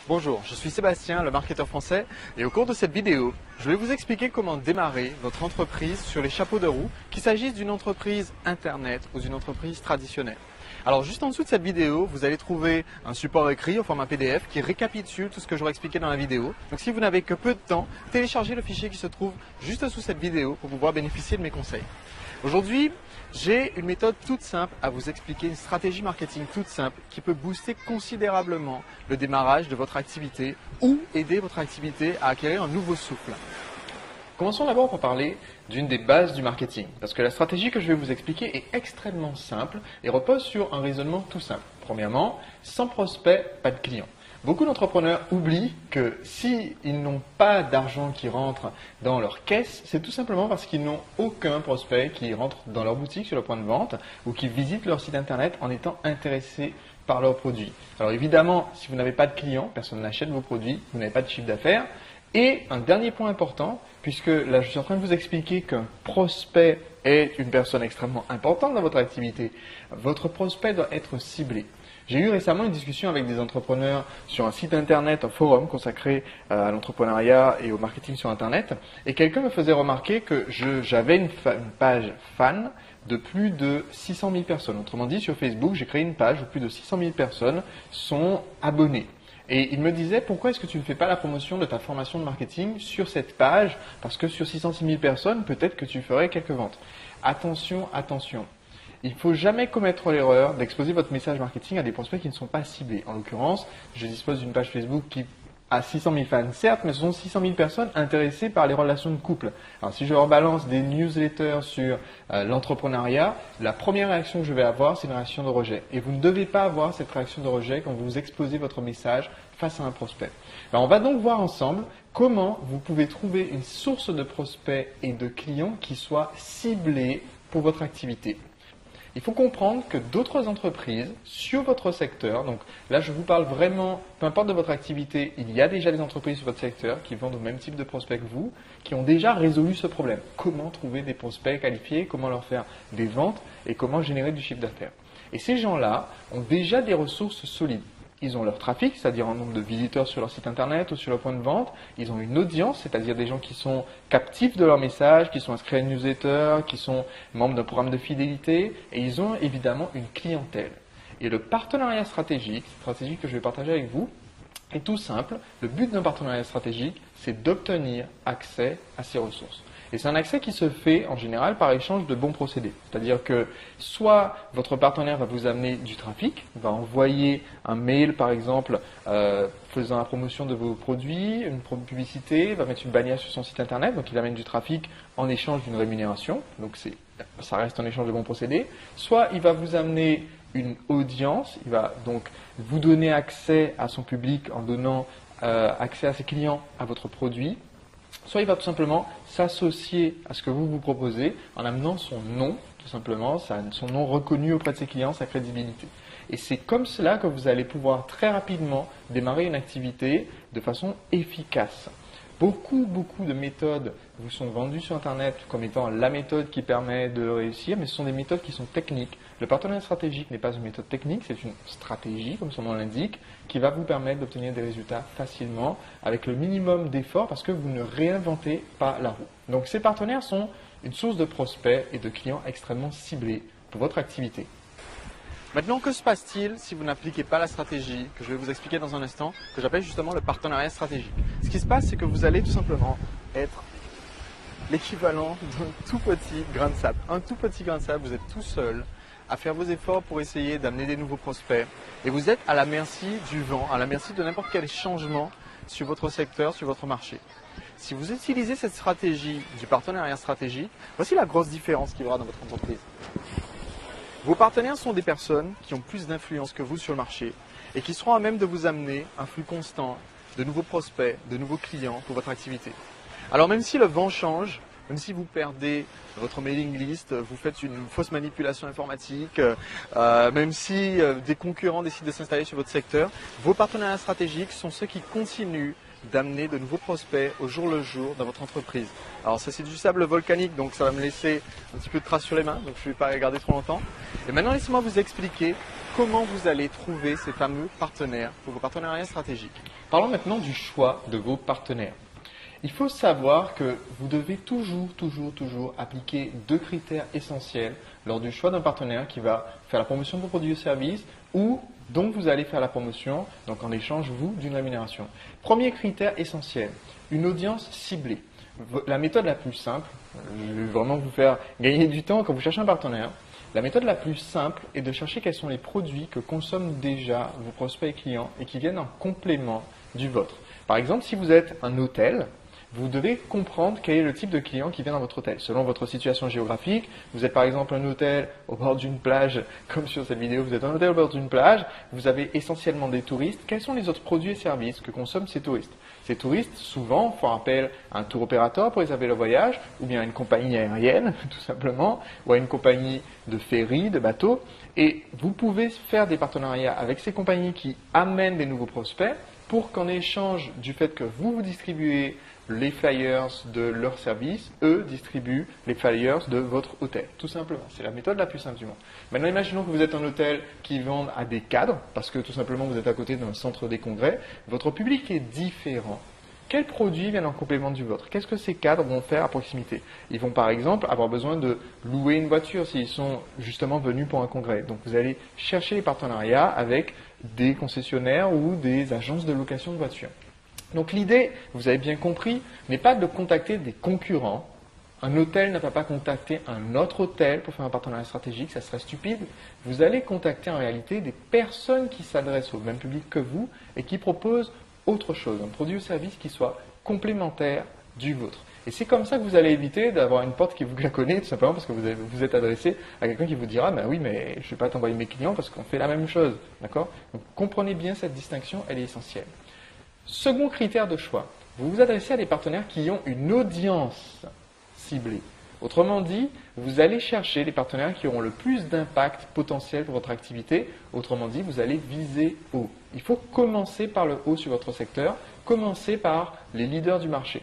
Bonjour, je suis Sébastien, le marketeur français, et au cours de cette vidéo, je vais vous expliquer comment démarrer votre entreprise sur les chapeaux de roue, qu'il s'agisse d'une entreprise internet ou d'une entreprise traditionnelle. Alors juste en dessous de cette vidéo, vous allez trouver un support écrit au format PDF qui récapitule tout ce que j'aurai expliqué dans la vidéo. Donc si vous n'avez que peu de temps, téléchargez le fichier qui se trouve juste sous cette vidéo pour pouvoir bénéficier de mes conseils. Aujourd'hui, j'ai une méthode toute simple à vous expliquer, une stratégie marketing toute simple qui peut booster considérablement le démarrage de votre activité ou aider votre activité à acquérir un nouveau souffle. Commençons d'abord par parler d'une des bases du marketing, parce que la stratégie que je vais vous expliquer est extrêmement simple et repose sur un raisonnement tout simple. Premièrement, sans prospect, pas de client. Beaucoup d'entrepreneurs oublient que s'ils n'ont pas d'argent qui rentre dans leur caisse, c'est tout simplement parce qu'ils n'ont aucun prospect qui rentre dans leur boutique sur le point de vente ou qui visite leur site internet en étant intéressé par leurs produits. Alors évidemment, si vous n'avez pas de clients, personne n'achète vos produits, vous n'avez pas de chiffre d'affaires. Et un dernier point important, puisque là je suis en train de vous expliquer qu'un prospect est une personne extrêmement importante dans votre activité, votre prospect doit être ciblé. J'ai eu récemment une discussion avec des entrepreneurs sur un site internet, un forum consacré à l'entrepreneuriat et au marketing sur internet, et quelqu'un me faisait remarquer que j'avais une page fan de plus de 600 000 personnes. Autrement dit, sur Facebook, j'ai créé une page où plus de 600 000 personnes sont abonnées. Et il me disait, pourquoi est-ce que tu ne fais pas la promotion de ta formation de marketing sur cette page? Parce que sur 606 000 personnes, peut-être que tu ferais quelques ventes. Attention, attention. Il ne faut jamais commettre l'erreur d'exposer votre message marketing à des prospects qui ne sont pas ciblés. En l'occurrence, je dispose d'une page Facebook qui a 600 000 fans, certes, mais ce sont 600 000 personnes intéressées par les relations de couple. Alors, si je leur balance des newsletters sur l'entrepreneuriat, la première réaction que je vais avoir, c'est une réaction de rejet. Et vous ne devez pas avoir cette réaction de rejet quand vous exposez votre message face à un prospect. Alors, on va donc voir ensemble comment vous pouvez trouver une source de prospects et de clients qui soit ciblée pour votre activité. Il faut comprendre que d'autres entreprises sur votre secteur, donc là je vous parle vraiment, peu importe de votre activité, il y a déjà des entreprises sur votre secteur qui vendent au même type de prospects que vous, qui ont déjà résolu ce problème. Comment trouver des prospects qualifiés, comment leur faire des ventes et comment générer du chiffre d'affaires. Et ces gens-là ont déjà des ressources solides. Ils ont leur trafic, c'est-à-dire un nombre de visiteurs sur leur site internet ou sur leur point de vente. Ils ont une audience, c'est-à-dire des gens qui sont captifs de leur message, qui sont inscrits à une newsletter, qui sont membres d'un programme de fidélité. Et ils ont évidemment une clientèle. Et le partenariat stratégique, stratégie que je vais partager avec vous, est tout simple. Le but d'un partenariat stratégique, c'est d'obtenir accès à ces ressources. Et c'est un accès qui se fait en général par échange de bons procédés. C'est-à-dire que soit votre partenaire va vous amener du trafic, va envoyer un mail par exemple faisant la promotion de vos produits, une publicité, va mettre une bannière sur son site internet, donc il amène du trafic en échange d'une rémunération, donc ça reste un échange de bons procédés. Soit il va vous amener une audience, il va donc vous donner accès à son public en donnant accès à ses clients à votre produit. Soit il va tout simplement s'associer à ce que vous vous proposez en amenant son nom, tout simplement, son nom reconnu auprès de ses clients, sa crédibilité. Et c'est comme cela que vous allez pouvoir très rapidement démarrer une activité de façon efficace. Beaucoup de méthodes vous sont vendues sur Internet comme étant la méthode qui permet de réussir, mais ce sont des méthodes qui sont techniques. Le partenariat stratégique n'est pas une méthode technique, c'est une stratégie, comme son nom l'indique, qui va vous permettre d'obtenir des résultats facilement avec le minimum d'efforts parce que vous ne réinventez pas la roue. Donc ces partenaires sont une source de prospects et de clients extrêmement ciblés pour votre activité. Maintenant, que se passe-t-il si vous n'appliquez pas la stratégie que je vais vous expliquer dans un instant, que j'appelle justement le partenariat stratégique? Ce qui se passe, c'est que vous allez tout simplement être l'équivalent d'un tout petit grain de sable. Un tout petit grain de sable, vous êtes tout seul à faire vos efforts pour essayer d'amener des nouveaux prospects. Et vous êtes à la merci du vent, à la merci de n'importe quel changement sur votre secteur, sur votre marché. Si vous utilisez cette stratégie du partenariat stratégique, voici la grosse différence qu'il y aura dans votre entreprise. Vos partenaires sont des personnes qui ont plus d'influence que vous sur le marché et qui seront à même de vous amener un flux constant de nouveaux prospects, de nouveaux clients pour votre activité. Alors même si le vent change, même si vous perdez votre mailing list, vous faites une fausse manipulation informatique, même si des concurrents décident de s'installer sur votre secteur, vos partenariats stratégiques sont ceux qui continuent d'amener de nouveaux prospects au jour le jour dans votre entreprise. Alors ça c'est du sable volcanique, donc ça va me laisser un petit peu de traces sur les mains, donc je ne vais pas regarder trop longtemps. Et maintenant laissez-moi vous expliquer comment vous allez trouver ces fameux partenaires pour vos partenariats stratégiques. Parlons maintenant du choix de vos partenaires. Il faut savoir que vous devez toujours appliquer deux critères essentiels lors du choix d'un partenaire qui va faire la promotion de vos produits et services ou dont vous allez faire la promotion, donc en échange, vous, d'une rémunération. Premier critère essentiel, une audience ciblée. La méthode la plus simple, je vais vraiment vous faire gagner du temps quand vous cherchez un partenaire, la méthode la plus simple est de chercher quels sont les produits que consomment déjà vos prospects et clients et qui viennent en complément du vôtre. Par exemple, si vous êtes un hôtel, vous devez comprendre quel est le type de client qui vient dans votre hôtel. Selon votre situation géographique, vous êtes par exemple un hôtel au bord d'une plage, comme sur cette vidéo, vous êtes un hôtel au bord d'une plage, vous avez essentiellement des touristes. Quels sont les autres produits et services que consomment ces touristes? Ces touristes, souvent, font appel à un tour opérateur pour réserver leur voyage, ou bien à une compagnie aérienne, tout simplement, ou à une compagnie de ferry, de bateau. Et vous pouvez faire des partenariats avec ces compagnies qui amènent des nouveaux prospects pour qu'en échange du fait que vous distribuez les flyers de leur service, eux distribuent les flyers de votre hôtel. Tout simplement. C'est la méthode la plus simple du monde. Maintenant, imaginons que vous êtes un hôtel qui vend à des cadres, parce que tout simplement vous êtes à côté d'un centre des congrès. Votre public est différent. Quels produits viennent en complément du vôtre? Qu'est-ce que ces cadres vont faire à proximité? Ils vont par exemple avoir besoin de louer une voiture s'ils sont justement venus pour un congrès. Donc vous allez chercher les partenariats avec des concessionnaires ou des agences de location de voitures. Donc l'idée, vous avez bien compris, n'est pas de contacter des concurrents. Un hôtel ne va pas contacter un autre hôtel pour faire un partenariat stratégique, ça serait stupide. Vous allez contacter en réalité des personnes qui s'adressent au même public que vous et qui proposent autre chose, un produit ou service qui soit complémentaire du vôtre. Et c'est comme ça que vous allez éviter d'avoir une porte qui vous claconne, tout simplement parce que vous êtes adressé à quelqu'un qui vous dira « Ben oui, mais je ne vais pas t'envoyer mes clients parce qu'on fait la même chose. » D'accord? Donc comprenez bien cette distinction, elle est essentielle. Second critère de choix, vous vous adressez à des partenaires qui ont une audience ciblée. Autrement dit, vous allez chercher les partenaires qui auront le plus d'impact potentiel pour votre activité. Autrement dit, vous allez viser haut. Il faut commencer par le haut sur votre secteur, commencer par les leaders du marché.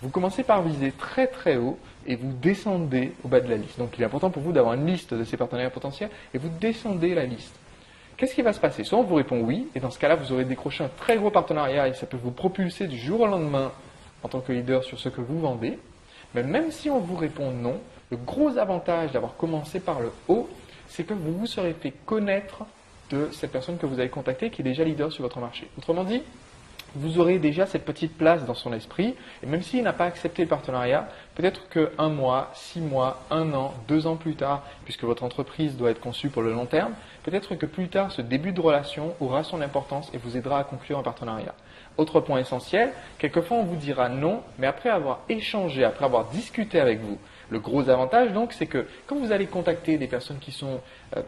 Vous commencez par viser très très haut et vous descendez au bas de la liste. Donc il est important pour vous d'avoir une liste de ces partenaires potentiels et vous descendez la liste. Qu'est-ce qui va se passer? Soit on vous répond oui, et dans ce cas-là, vous aurez décroché un très gros partenariat et ça peut vous propulser du jour au lendemain en tant que leader sur ce que vous vendez. Mais même si on vous répond non, le gros avantage d'avoir commencé par le haut, c'est que vous vous serez fait connaître de cette personne que vous avez contactée qui est déjà leader sur votre marché. Autrement dit, vous aurez déjà cette petite place dans son esprit, et même s'il n'a pas accepté le partenariat, peut-être que 1 mois, 6 mois, 1 an, 2 ans plus tard, puisque votre entreprise doit être conçue pour le long terme, peut-être que plus tard, ce début de relation aura son importance et vous aidera à conclure un partenariat. Autre point essentiel, quelquefois on vous dira non, mais après avoir échangé, après avoir discuté avec vous, le gros avantage donc, c'est que quand vous allez contacter des personnes qui sont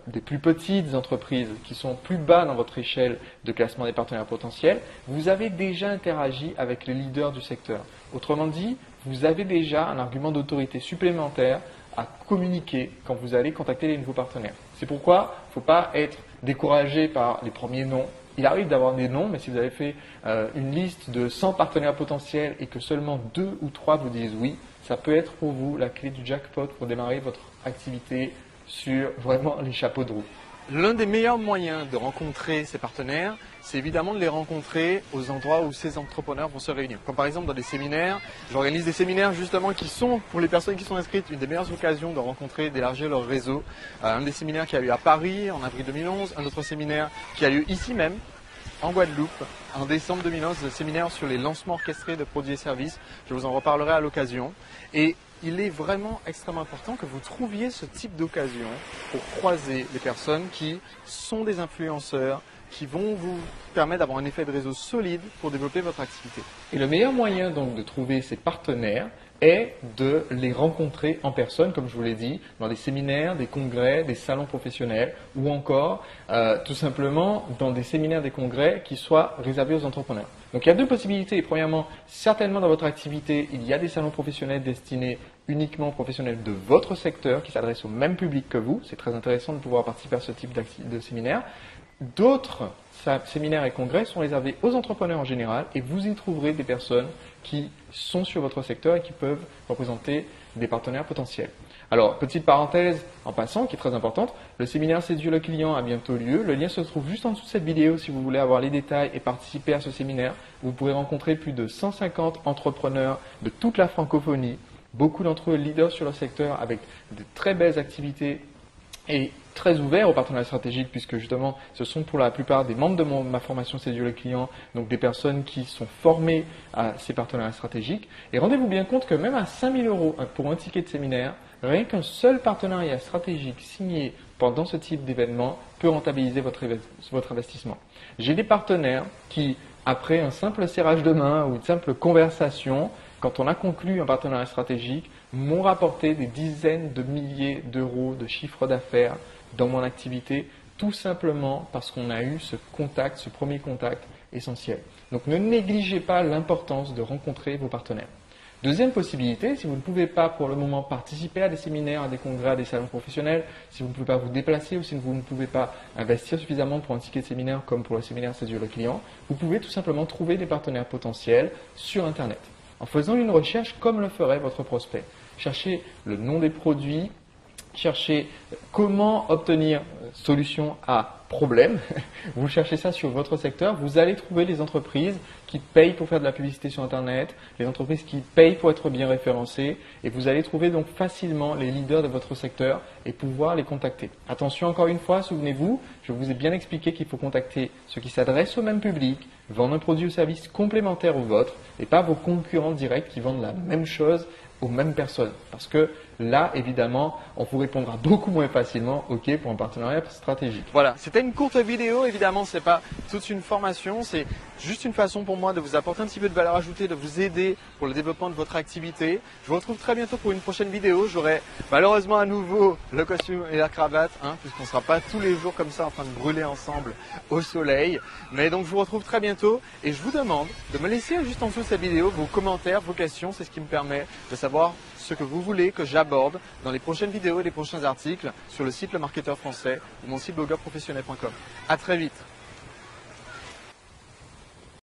des plus petites entreprises, qui sont plus bas dans votre échelle de classement des partenaires potentiels, vous avez déjà interagi avec les leaders du secteur. Autrement dit, vous avez déjà un argument d'autorité supplémentaire à communiquer quand vous allez contacter les nouveaux partenaires. C'est pourquoi il ne faut pas être découragé par les premiers noms. Il arrive d'avoir des noms, mais si vous avez fait une liste de 100 partenaires potentiels et que seulement 2 ou 3 vous disent oui, ça peut être pour vous la clé du jackpot pour démarrer votre activité sur vraiment les chapeaux de roue. L'un des meilleurs moyens de rencontrer ces partenaires, c'est évidemment de les rencontrer aux endroits où ces entrepreneurs vont se réunir. Comme par exemple dans des séminaires. J'organise des séminaires justement qui sont, pour les personnes qui sont inscrites, une des meilleures occasions de rencontrer, d'élargir leur réseau. Un des séminaires qui a lieu à Paris en avril 2011, un autre séminaire qui a lieu ici même, en Guadeloupe, en décembre 2011, le séminaire sur les lancements orchestrés de produits et services. Je vous en reparlerai à l'occasion. Et il est vraiment extrêmement important que vous trouviez ce type d'occasion pour croiser les personnes qui sont des influenceurs, qui vont vous permettre d'avoir un effet de réseau solide pour développer votre activité. Et le meilleur moyen donc de trouver ces partenaires est de les rencontrer en personne, comme je vous l'ai dit, dans des séminaires, des congrès, des salons professionnels ou encore tout simplement dans des séminaires, des congrès qui soient réservés aux entrepreneurs. Donc il y a deux possibilités. Premièrement, certainement dans votre activité, il y a des salons professionnels destinés uniquement aux professionnels de votre secteur qui s'adressent au même public que vous. C'est très intéressant de pouvoir participer à ce type de séminaire. D'autres séminaires et congrès sont réservés aux entrepreneurs en général et vous y trouverez des personnes qui sont sur votre secteur et qui peuvent représenter des partenaires potentiels. Alors, petite parenthèse en passant qui est très importante, le séminaire Séduire le client a bientôt lieu. Le lien se trouve juste en dessous de cette vidéo si vous voulez avoir les détails et participer à ce séminaire. Vous pourrez rencontrer plus de 150 entrepreneurs de toute la francophonie, beaucoup d'entre eux leaders sur leur secteur avec de très belles activités et très ouverts aux partenariats stratégiques puisque justement ce sont pour la plupart des membres de ma formation Séduire le client, donc des personnes qui sont formées à ces partenariats stratégiques. Et rendez-vous bien compte que même à 5 000 € pour un ticket de séminaire, rien qu'un seul partenariat stratégique signé pendant ce type d'événement peut rentabiliser votre investissement. J'ai des partenaires qui, après un simple serrage de main ou une simple conversation, quand on a conclu un partenariat stratégique, m'ont rapporté des dizaines de milliers d'euros de chiffre d'affaires dans mon activité, tout simplement parce qu'on a eu ce contact, ce premier contact essentiel. Donc ne négligez pas l'importance de rencontrer vos partenaires. Deuxième possibilité, si vous ne pouvez pas pour le moment participer à des séminaires, à des congrès, à des salons professionnels, si vous ne pouvez pas vous déplacer ou si vous ne pouvez pas investir suffisamment pour un ticket de séminaire comme pour le séminaire Séduire le client, vous pouvez tout simplement trouver des partenaires potentiels sur Internet en faisant une recherche comme le ferait votre prospect. Cherchez le nom des produits, cherchez comment obtenir solution à problème. Vous cherchez ça sur votre secteur, vous allez trouver les entreprises qui payent pour faire de la publicité sur Internet, les entreprises qui payent pour être bien référencées et vous allez trouver donc facilement les leaders de votre secteur et pouvoir les contacter. Attention encore une fois, souvenez-vous, je vous ai bien expliqué qu'il faut contacter ceux qui s'adressent au même public, vendent un produit ou service complémentaire au vôtre et pas vos concurrents directs qui vendent la même chose aux mêmes personnes. Parce que là, évidemment, on vous répondra beaucoup moins facilement OK pour un partenariat stratégique. Voilà, c'était une courte vidéo. Évidemment, ce n'est pas toute une formation. C'est juste une façon pour moi de vous apporter un petit peu de valeur ajoutée, de vous aider pour le développement de votre activité. Je vous retrouve très bientôt pour une prochaine vidéo. J'aurai malheureusement à nouveau le costume et la cravate, puisqu'on ne sera pas tous les jours comme ça en train de brûler ensemble au soleil. Mais donc, je vous retrouve très bientôt et je vous demande de me laisser juste en dessous de cette vidéo vos commentaires, vos questions. C'est ce qui me permet de savoir ce que vous voulez que j'aborde dans les prochaines vidéos et les prochains articles sur le site Le Marketeur Français ou mon site blogueurprofessionnel.com. À très vite.